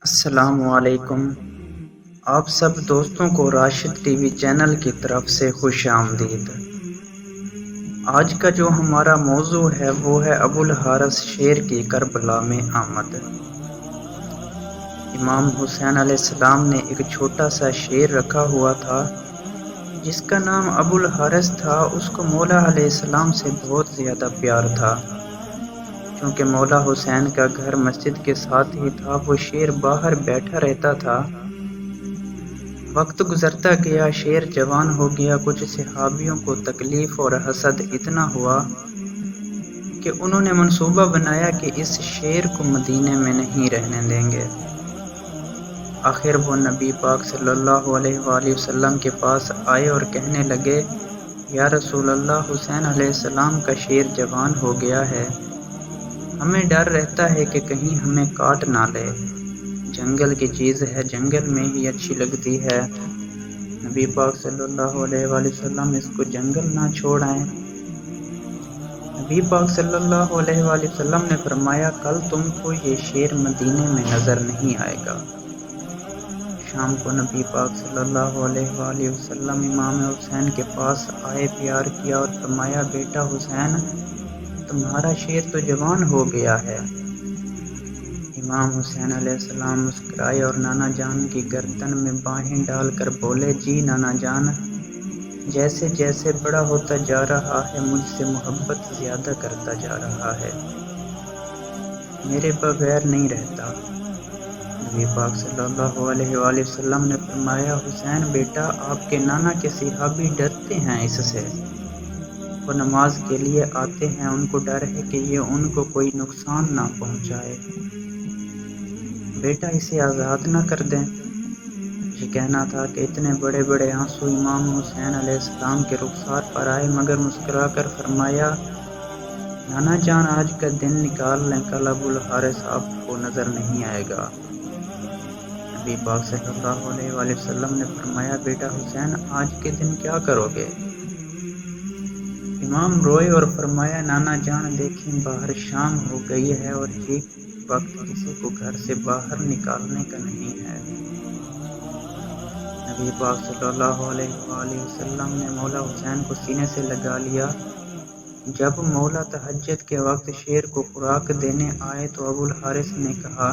السلام علیکم۔ آپ سب دوستوں کو راشد ٹی وی چینل کی طرف سے خوش آمدید۔ آج کا جو ہمارا موضوع ہے وہ ہے ابوالحارث شیر کی کربلا میں آمد۔ امام حسین علیہ السلام نے ایک چھوٹا سا شیر رکھا ہوا تھا جس کا نام ابوالحارث تھا۔ اس کو مولا علیہ السلام سے بہت زیادہ پیار تھا۔ چونکہ مولا حسین کا گھر مسجد کے ساتھ ہی تھا، وہ شیر باہر بیٹھا رہتا تھا۔ وقت گزرتا گیا، شیر جوان ہو گیا۔ کچھ صحابیوں کو تکلیف اور حسد اتنا ہوا کہ انہوں نے منصوبہ بنایا کہ اس شیر کو مدینے میں نہیں رہنے دیں گے۔ آخر وہ نبی پاک صلی اللہ علیہ وآلہ وسلم کے پاس آئے اور کہنے لگے، یا رسول اللہ، حسین علیہ السلام کا شیر جوان ہو گیا ہے، ہمیں ڈر رہتا ہے کہ کہیں ہمیں کاٹ نہ لے۔ جنگل کی چیز ہے، جنگل میں ہی اچھی لگتی ہے۔ نبی پاک صلی اللہ علیہ وآلہ وسلم اس کو جنگل نہ چھوڑائیں۔ نبی پاک صلی اللہ علیہ وآلہ وسلم نے فرمایا، کل تم کو یہ شیر مدینے میں نظر نہیں آئے گا۔ شام کو نبی پاک صلی اللہ علیہ وآلہ وسلم امام حسین کے پاس آئے، پیار کیا اور فرمایا، بیٹا حسین، تمہارا شیر تو جوان ہو گیا ہے۔ امام حسین علیہ السلام مسکرائے اور نانا جان کی گردن میں باہیں ڈال کر بولے، جی نانا جان، جیسے جیسے بڑا ہوتا جا رہا ہے مجھ سے محبت زیادہ کرتا جا رہا ہے، میرے بغیر نہیں رہتا۔ نبی پاک صلی اللہ علیہ وآلہ وسلم نے فرمایا، حسین بیٹا، آپ کے نانا کے صحابی ڈرتے ہیں اس سے، وہ نماز کے لیے آتے ہیں، ان کو ڈر ہے کہ یہ ان کو کوئی نقصان نہ پہنچائے، بیٹا اسے آزاد نہ کر دیں۔ یہ کہنا تھا کہ اتنے بڑے بڑے آنسو امام حسین علیہ السلام کے رخسار پر آئے، مگر مسکرا کر فرمایا، نانا جان آج کا دن نکال لیں، کل ابوالحارث آپ کو نظر نہیں آئے گا۔ نبی پاک صلی اللہ علیہ وآلہ وسلم نے فرمایا، بیٹا حسین، آج کے دن کیا کرو گے؟ امام روئے اور فرمایا، نانا جان دیکھیں باہر شام ہو گئی ہے اور یہ وقت کسی کو گھر سے باہر نکالنے کا نہیں ہے۔ نبی پاک صلی اللہ علیہ وآلہ وسلم نے مولا حسین کو سینے سے لگا لیا۔ جب مولا تہجد کے وقت شیر کو خوراک دینے آئے تو ابوالحارث نے کہا،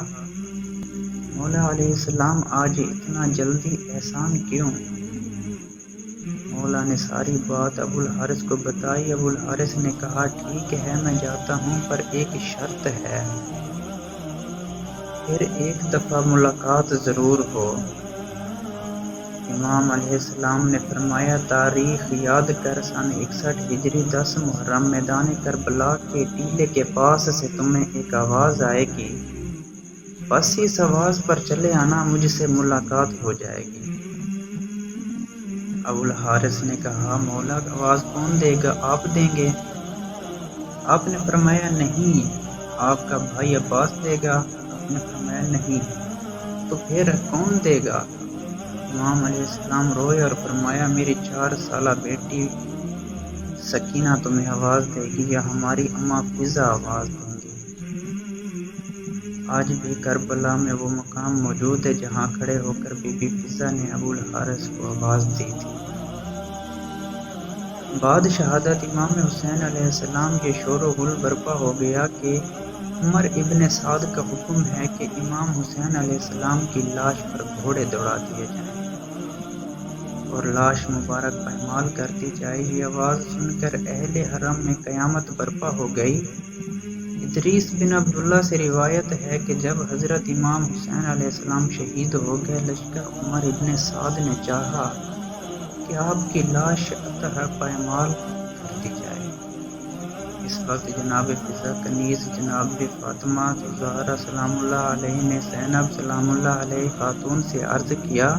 مولا علیہ السلام آج اتنا جلدی احسان کیوں؟ مولا نے ساری بات ابوالحارث کو بتائی۔ ابوالحارث نے کہا، ٹھیک ہے میں جاتا ہوں، پر ایک شرط ہے، پھر ایک دفعہ ملاقات ضرور ہو۔ امام علیہ السلام نے فرمایا، تاریخ یاد کر، سن 61 ہجری 10 محرم میدان کربلا کے ٹیلے کے پاس سے تمہیں ایک آواز آئے گی، بس اس آواز پر چلے آنا، مجھ سے ملاقات ہو جائے گی۔ ابوالحارث نے کہا، مولا آواز کون دے گا، آپ دیں گے؟ آپ نے فرمایا، نہیں، آپ کا بھائی عباس دے گا۔ آپ نے فرمایا، نہیں، تو پھر کون دے گا؟ امام علیہ السلام روئے اور فرمایا، میری 4 سالہ بیٹی سکینہ تمہیں آواز دے گی یا ہماری اماں فضا آواز دیں گی۔ آج بھی کربلا میں وہ مقام موجود ہے جہاں کھڑے ہو کر بی بی فضا نے ابوالحارث کو آواز دی تھی۔ بعد شہادت امام حسین علیہ السلام کے شور و غل برپا ہو گیا کہ عمر ابن سعد کا حکم ہے کہ امام حسین علیہ السلام کی لاش پر گھوڑے دوڑا دیے جائیں اور لاش مبارک پامال کر دی جائے۔ یہ آواز سن کر اہل حرم میں قیامت برپا ہو گئی۔ ادریس بن عبداللہ سے روایت ہے کہ جب حضرت امام حسین علیہ السلام شہید ہو گئے، لشکر عمر ابن سعد نے چاہا کہ آپ کی لاش اطہر پامال کر دی جائے۔ اس وقت جناب فضا کنیز جناب فاطمہ الزہرا سلام اللہ علیہ نے زینب سلام اللہ علیہ خاتون سے عرض کیا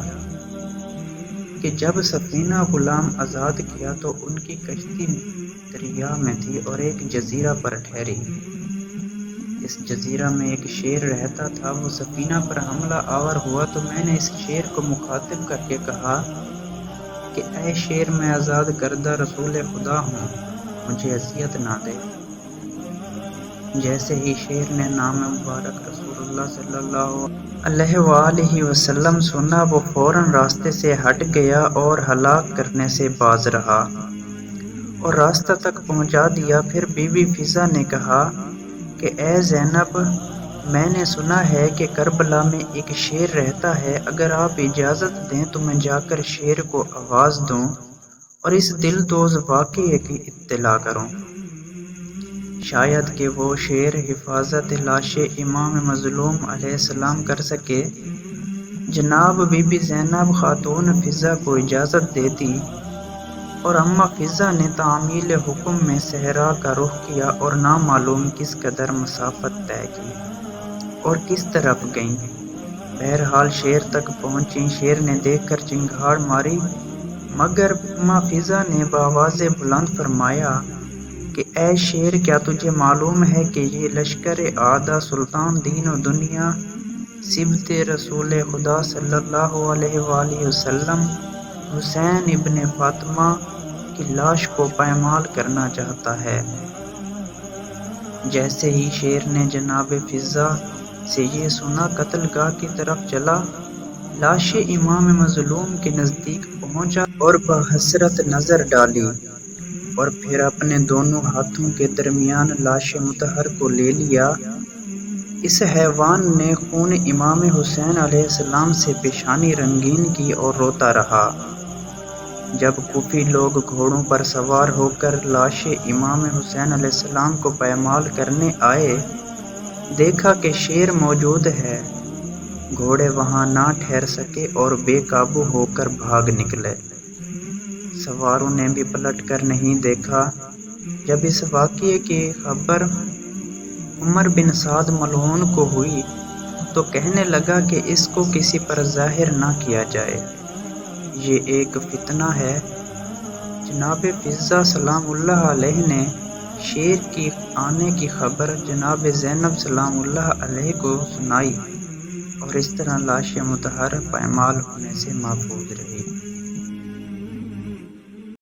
کہ جب سفینہ غلام آزاد کیا تو ان کی کشتی دریا میں تھی اور ایک جزیرہ پر ٹھہری۔ اس جزیرہ میں ایک شیر رہتا تھا، وہ سفینہ پر حملہ آور ہوا تو میں نے اس شیر کو مخاطب کر کے کہا کہ اے شیر، میں آزاد کردہ رسول خدا ہوں، مجھے اذیت نہ دے۔ جیسے ہی شیر نے نام مبارک رسول اللہ صلی اللہ علیہ وآلہ وسلم سنا وہ فوراً راستے سے ہٹ گیا اور ہلاک کرنے سے باز رہا اور راستہ تک پہنچا دیا۔ پھر بی بی فضہ نے کہا کہ اے زینب، میں نے سنا ہے کہ کربلا میں ایک شیر رہتا ہے، اگر آپ اجازت دیں تو میں جا کر شیر کو آواز دوں اور اس دلدوز واقعے کی اطلاع کروں، شاید کہ وہ شیر حفاظت لاش امام مظلوم علیہ السلام کر سکے۔ جناب بی بی زینب خاتون فضہ کو اجازت دے دی اور اماں فضہ نے تعمیل حکم میں صحرا کا رخ کیا اور نامعلوم کس قدر مسافت طے کی اور کس طرف گئیں۔ بہرحال شیر تک پہنچیں۔ شیر نے دیکھ کر چنگھاڑ ماری، مگر اماں فضہ نے بآواز بلند فرمایا کہ اے شیر، کیا تجھے معلوم ہے کہ یہ لشکر آدھا سلطان دین و دنیا صبت رسول خدا صلی اللہ علیہ وآلہ وسلم حسین ابن فاطمہ کی لاش کو پامال کرنا چاہتا ہے؟ جیسے ہی شیر نے جناب فضہ سے یہ سنا، قتل گاہ کی طرف چلا، لاش امام مظلوم کے نزدیک پہنچا اور بحسرت نظر ڈالی اور پھر اپنے دونوں ہاتھوں کے درمیان لاش مطہر کو لے لیا۔ اس حیوان نے خون امام حسین علیہ السلام سے پیشانی رنگین کی اور روتا رہا۔ جب کوفی لوگ گھوڑوں پر سوار ہو کر لاش امام حسین علیہ السلام کو پامال کرنے آئے، دیکھا کہ شیر موجود ہے، گھوڑے وہاں نہ ٹھہر سکے اور بے قابو ہو کر بھاگ نکلے۔ سواروں نے بھی پلٹ کر نہیں دیکھا۔ جب اس واقعے کی خبر عمر بن سعد ملعون کو ہوئی تو کہنے لگا کہ اس کو کسی پر ظاہر نہ کیا جائے، یہ ایک فتنہ ہے۔ جناب فضہ سلام اللہ علیہ نے شیر کی آنے کی خبر جناب زینب سلام اللہ علیہ کو سنائی اور اس طرح لاش مطہر پامال ہونے سے محفوظ رہی۔